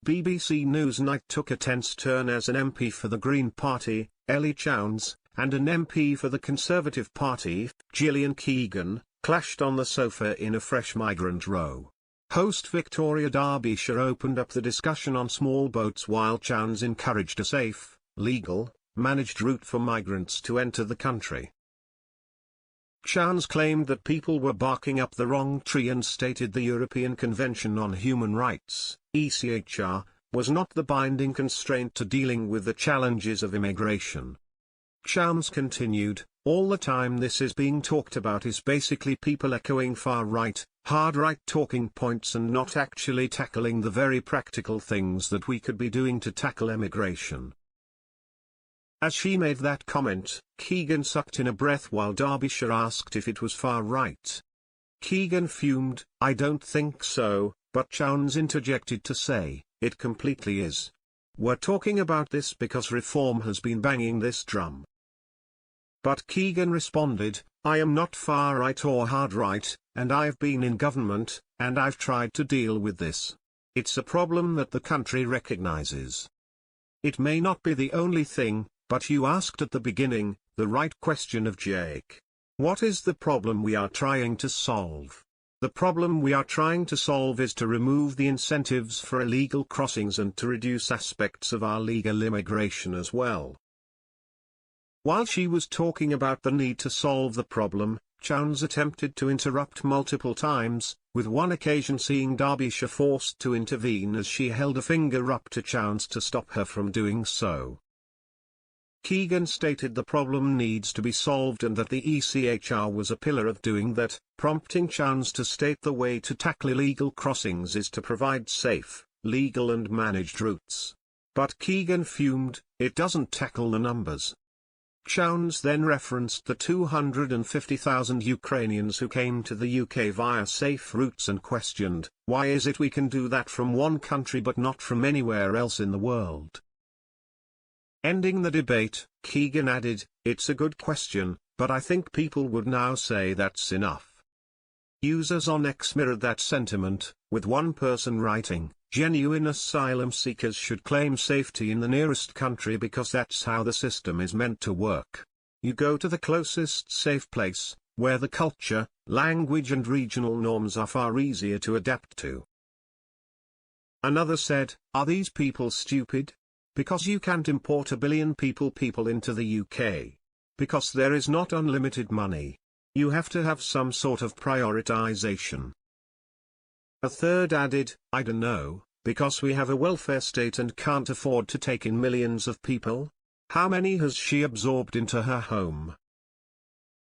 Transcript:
BBC Newsnight took a tense turn as an MP for the Green Party, Chowns, and an MP for the Conservative Party, Gillian Keegan, clashed on the sofa in a fresh migrant row. Host Victoria Derbyshire opened up the discussion on small boats while Chowns encouraged a safe, legal, managed route for migrants to enter the country. Chowns claimed that people were barking up the wrong tree and stated the European Convention on Human Rights, ECHR, was not the binding constraint to dealing with the challenges of immigration. Chowns continued, all the time this is being talked about is basically people echoing far-right, hard-right talking points and not actually tackling the very practical things that we could be doing to tackle immigration. As she made that comment, Keegan sucked in a breath while Derbyshire asked if it was far-right. Keegan fumed, I don't think so, but Chowns interjected to say, it completely is. We're talking about this because reform has been banging this drum. But Keegan responded, I am not far-right or hard-right, and I've been in government, and I've tried to deal with this. It's a problem that the country recognizes. It may not be the only thing, but you asked at the beginning, the right question of Jake. What is the problem we are trying to solve? The problem we are trying to solve is to remove the incentives for illegal crossings and to reduce aspects of our legal immigration as well. While she was talking about the need to solve the problem, Chowns attempted to interrupt multiple times, with one occasion seeing Derbyshire forced to intervene as she held a finger up to Chowns to stop her from doing so. Keegan stated the problem needs to be solved and that the ECHR was a pillar of doing that, prompting Chowns to state the way to tackle illegal crossings is to provide safe, legal and managed routes. But Keegan fumed, it doesn't tackle the numbers. Chowns then referenced the 250,000 Ukrainians who came to the UK via safe routes and questioned, why is it we can do that from one country but not from anywhere else in the world? Ending the debate, Keegan added, it's a good question, but I think people would now say that's enough. Users on X mirrored that sentiment, with one person writing, genuine asylum seekers should claim safety in the nearest country because that's how the system is meant to work. You go to the closest safe place, where the culture, language and regional norms are far easier to adapt to. Another said, are these people stupid? Because you can't import a billion people into the UK. Because there is not unlimited money. You have to have some sort of prioritization. A third added, I don't know, because we have a welfare state and can't afford to take in millions of people? How many has she absorbed into her home?